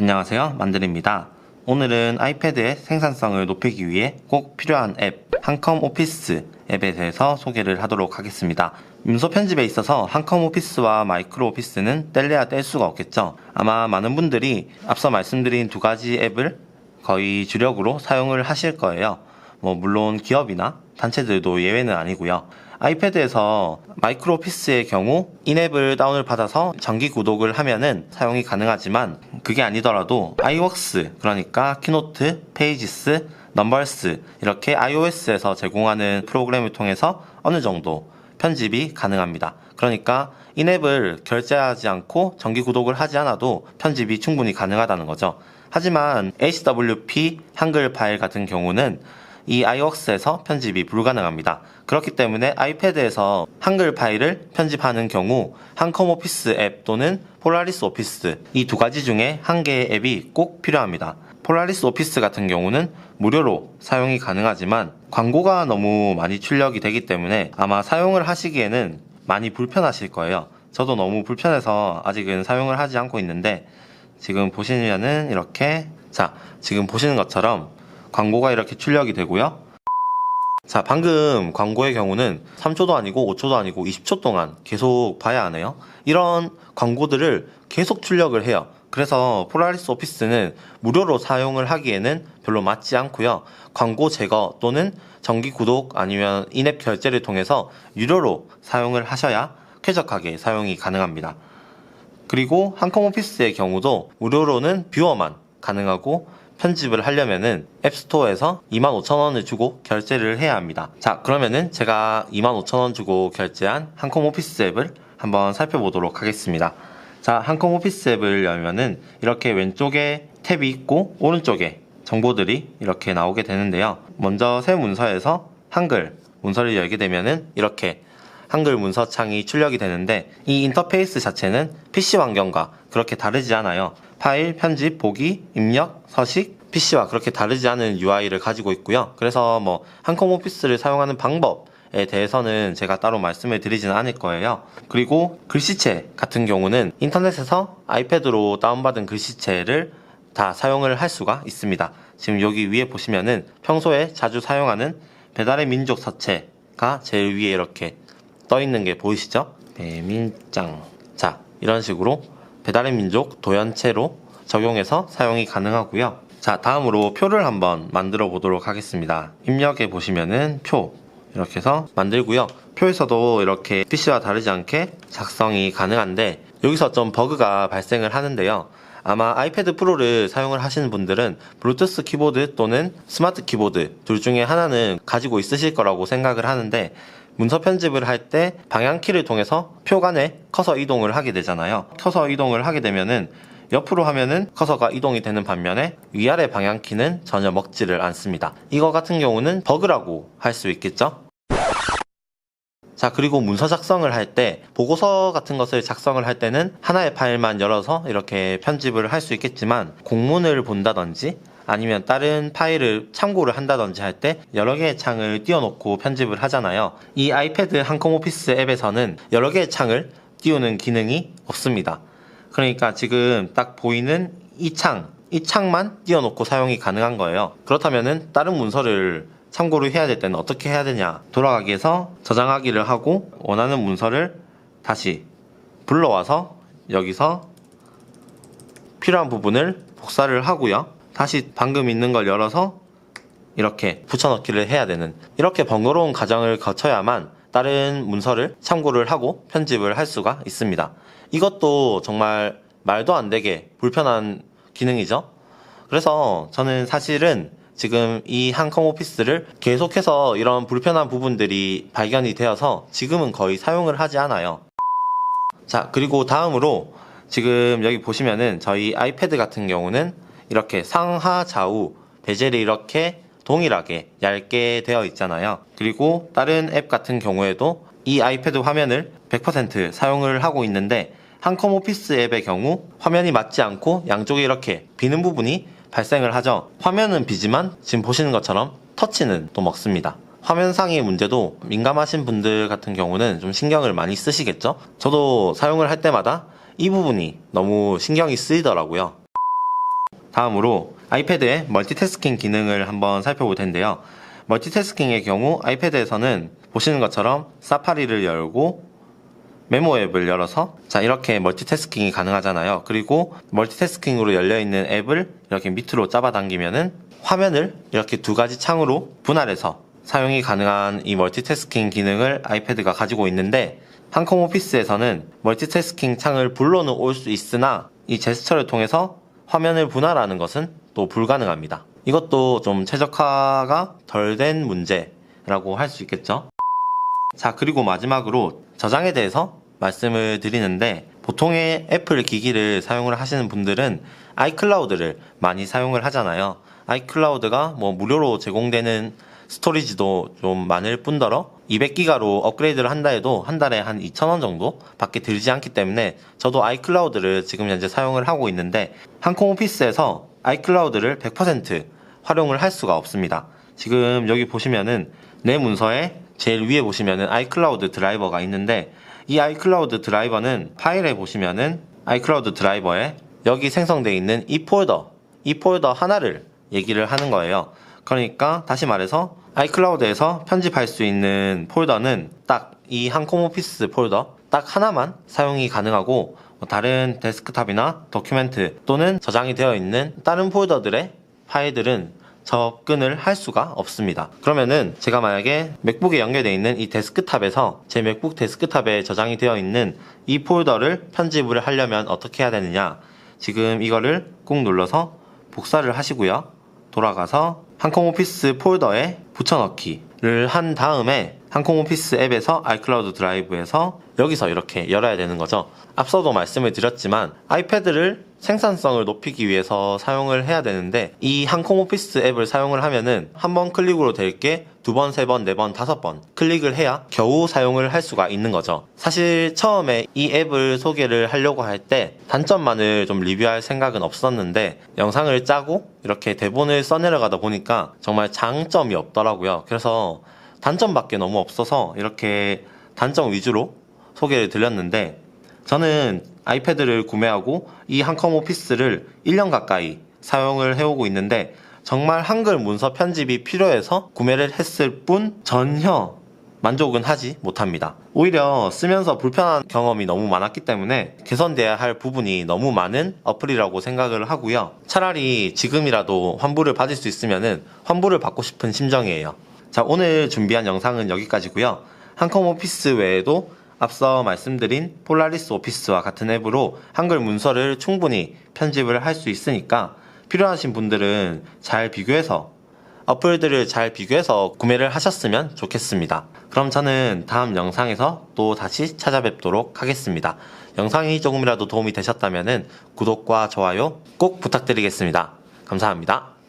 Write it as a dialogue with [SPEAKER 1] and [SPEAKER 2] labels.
[SPEAKER 1] 안녕하세요, 만들입니다. 오늘은 아이패드의 생산성을 높이기 위해 꼭 필요한 앱 한컴 오피스 앱에 대해서 소개를 하도록 하겠습니다. 문서 편집에 있어서 한컴 오피스와 마이크로 오피스는 뗄래야 뗄 수가 없겠죠. 아마 많은 분들이 앞서 말씀드린 두 가지 앱을 거의 주력으로 사용을 하실 거예요. 물론 기업이나 단체들도 예외는 아니고요. 아이패드에서 마이크로 오피스의 경우 인앱을 다운을 받아서 정기 구독을 하면은 사용이 가능하지만 그게 아니더라도 아이웍스, 그러니까 키노트, 페이지스, 넘버스 이렇게 iOS에서 제공하는 프로그램을 통해서 어느 정도 편집이 가능합니다. 그러니까 인앱을 결제하지 않고 정기 구독을 하지 않아도 편집이 충분히 가능하다는 거죠. 하지만 HWP 한글 파일 같은 경우는 이 iWorks에서 편집이 불가능합니다. 그렇기 때문에 아이패드에서 한글 파일을 편집하는 경우 한컴 오피스 앱 또는 폴라리스 오피스 이 두 가지 중에 한 개의 앱이 꼭 필요합니다. 폴라리스 오피스 같은 경우는 무료로 사용이 가능하지만 광고가 너무 많이 출력이 되기 때문에 아마 사용을 하시기에는 많이 불편하실 거예요. 저도 너무 불편해서 아직은 사용을 하지 않고 있는데 지금 보시면은 이렇게 지금 보시는 것처럼 광고가 이렇게 출력이 되고요. 방금 광고의 경우는 3초도 아니고 5초도 아니고 20초 동안 계속 봐야 하네요. 이런 광고들을 계속 출력을 해요. 그래서 폴라리스 오피스는 무료로 사용을 하기에는 별로 맞지 않고요. 광고 제거 또는 정기 구독 아니면 인앱 결제를 통해서 유료로 사용을 하셔야 쾌적하게 사용이 가능합니다. 그리고 한컴 오피스의 경우도 무료로는 뷰어만 가능하고 편집을 하려면은 앱스토어에서 25,000원을 주고 결제를 해야 합니다. 그러면은 제가 25,000원 주고 결제한 한컴 오피스 앱을 한번 살펴보도록 하겠습니다. 한컴 오피스 앱을 열면은 이렇게 왼쪽에 탭이 있고 오른쪽에 정보들이 이렇게 나오게 되는데요. 먼저 새 문서에서 한글 문서를 열게 되면은 이렇게 한글 문서 창이 출력이 되는데 이 인터페이스 자체는 PC 환경과 그렇게 다르지 않아요. 파일, 편집, 보기, 입력, 서식, PC와 그렇게 다르지 않은 UI를 가지고 있고요. 그래서 한컴 오피스를 사용하는 방법에 대해서는 제가 따로 말씀을 드리지는 않을 거예요. 그리고 글씨체 같은 경우는 인터넷에서 아이패드로 다운받은 글씨체를 다 사용을 할 수가 있습니다. 지금 여기 위에 보시면은 평소에 자주 사용하는 배달의 민족 서체가 제일 위에 이렇게 떠 있는 게 보이시죠? 배민짱. 이런 식으로 배달의 민족 도연체로 적용해서 사용이 가능하고요. 다음으로 표를 한번 만들어 보도록 하겠습니다. 입력에 보시면은 표 이렇게 해서 만들고요. 표에서도 이렇게 PC와 다르지 않게 작성이 가능한데 여기서 좀 버그가 발생을 하는데요. 아마 아이패드 프로를 사용을 하시는 분들은 블루투스 키보드 또는 스마트 키보드 둘 중에 하나는 가지고 있으실 거라고 생각을 하는데 문서 편집을 할 때 방향키를 통해서 표 간에 커서 이동을 하게 되잖아요. 커서 이동을 하게 되면은 옆으로 하면은 커서가 이동이 되는 반면에 위아래 방향키는 전혀 먹지를 않습니다. 이거 같은 경우는 버그라고 할 수 있겠죠? 그리고 문서 작성을 할 때 보고서 같은 것을 작성을 할 때는 하나의 파일만 열어서 이렇게 편집을 할 수 있겠지만 공문을 본다든지 아니면 다른 파일을 참고를 한다든지 할 때 여러 개의 창을 띄워놓고 편집을 하잖아요. 이 아이패드 한컴 오피스 앱에서는 여러 개의 창을 띄우는 기능이 없습니다. 그러니까 지금 딱 보이는 이 창만 띄워놓고 사용이 가능한 거예요. 그렇다면은 다른 문서를 참고를 해야 될 때는 어떻게 해야 되냐, 돌아가기 위해서 저장하기를 하고 원하는 문서를 다시 불러와서 여기서 필요한 부분을 복사를 하고요. 다시 방금 있는 걸 열어서 이렇게 붙여넣기를 해야 되는 이렇게 번거로운 과정을 거쳐야만 다른 문서를 참고를 하고 편집을 할 수가 있습니다. 이것도 정말 말도 안 되게 불편한 기능이죠. 그래서 저는 사실은 지금 이 한컴 오피스를 계속해서 이런 불편한 부분들이 발견이 되어서 지금은 거의 사용을 하지 않아요. 그리고 다음으로 지금 여기 보시면은 저희 아이패드 같은 경우는 이렇게 상하 좌우 베젤이 이렇게 동일하게 얇게 되어 있잖아요. 그리고 다른 앱 같은 경우에도 이 아이패드 화면을 100% 사용을 하고 있는데 한컴 오피스 앱의 경우 화면이 맞지 않고 양쪽에 이렇게 비는 부분이 발생을 하죠. 화면은 비지만 지금 보시는 것처럼 터치는 또 먹습니다. 화면상의 문제도 민감하신 분들 같은 경우는 좀 신경을 많이 쓰시겠죠? 저도 사용을 할 때마다 이 부분이 너무 신경이 쓰이더라고요. 다음으로 아이패드의 멀티태스킹 기능을 한번 살펴볼 텐데요. 멀티태스킹의 경우 아이패드에서는 보시는 것처럼 사파리를 열고 메모 앱을 열어서 이렇게 멀티태스킹이 가능하잖아요. 그리고 멀티태스킹으로 열려있는 앱을 이렇게 밑으로 잡아당기면은 화면을 이렇게 두 가지 창으로 분할해서 사용이 가능한 이 멀티태스킹 기능을 아이패드가 가지고 있는데, 한컴 오피스에서는 멀티태스킹 창을 불러놓을 수 있으나 이 제스처를 통해서 화면을 분할하는 것은 또 불가능합니다. 이것도 좀 최적화가 덜 된 문제라고 할 수 있겠죠. 자, 그리고 마지막으로 저장에 대해서 말씀을 드리는데, 보통의 애플 기기를 사용을 하시는 분들은 아이클라우드를 많이 사용을 하잖아요. 아이클라우드가 무료로 제공되는 스토리지도 좀 많을 뿐더러 200기가로 업그레이드를 한다 해도 한 달에 한 2,000원 정도 밖에 들지 않기 때문에 저도 아이클라우드를 지금 현재 사용을 하고 있는데, 한컴 오피스에서 아이클라우드를 100% 활용을 할 수가 없습니다. 지금 여기 보시면은 내 문서에 제일 위에 보시면은 아이클라우드 드라이버가 있는데, 이 아이클라우드 드라이버는 파일에 보시면은 아이클라우드 드라이버에 여기 생성되어 있는 이 폴더 하나를 얘기를 하는 거예요. 그러니까 다시 말해서 아이클라우드에서 편집할 수 있는 폴더는 딱 이 한컴 오피스 폴더 딱 하나만 사용이 가능하고, 다른 데스크탑이나 도큐멘트 또는 저장이 되어 있는 다른 폴더들의 파일들은 접근을 할 수가 없습니다. 그러면은 제가 만약에 맥북에 연결되어 있는 이 데스크탑에서 제 맥북 데스크탑에 저장이 되어 있는 이 폴더를 편집을 하려면 어떻게 해야 되느냐, 지금 이거를 꾹 눌러서 복사를 하시고요, 돌아가서 한컴 오피스 폴더에 붙여넣기를 한 다음에 한컴 오피스 앱에서 아이클라우드 드라이브에서 여기서 이렇게 열어야 되는 거죠. 앞서도 말씀을 드렸지만 아이패드를 생산성을 높이기 위해서 사용을 해야 되는데, 이 한컴 오피스 앱을 사용을 하면은 한 번 클릭으로 될 게 두 번, 세 번, 네 번, 다섯 번 클릭을 해야 겨우 사용을 할 수가 있는 거죠. 사실 처음에 이 앱을 소개를 하려고 할 때 단점만을 좀 리뷰할 생각은 없었는데, 영상을 짜고 이렇게 대본을 써내려가다 보니까 정말 장점이 없더라고요. 그래서 단점밖에 너무 없어서 이렇게 단점 위주로 소개를 드렸는데, 저는 아이패드를 구매하고 이 한컴 오피스를 1년 가까이 사용을 해오고 있는데, 정말 한글 문서 편집이 필요해서 구매를 했을 뿐 전혀 만족은 하지 못합니다. 오히려 쓰면서 불편한 경험이 너무 많았기 때문에 개선돼야 할 부분이 너무 많은 어플이라고 생각을 하고요. 차라리 지금이라도 환불을 받을 수 있으면 환불을 받고 싶은 심정이에요. 자, 오늘 준비한 영상은 여기까지고요. 한컴 오피스 외에도 앞서 말씀드린 폴라리스 오피스와 같은 앱으로 한글 문서를 충분히 편집을 할 수 있으니까 필요하신 분들은 잘 비교해서 어플들을 잘 비교해서 구매를 하셨으면 좋겠습니다. 그럼 저는 다음 영상에서 또 다시 찾아뵙도록 하겠습니다. 영상이 조금이라도 도움이 되셨다면 구독과 좋아요 꼭 부탁드리겠습니다. 감사합니다.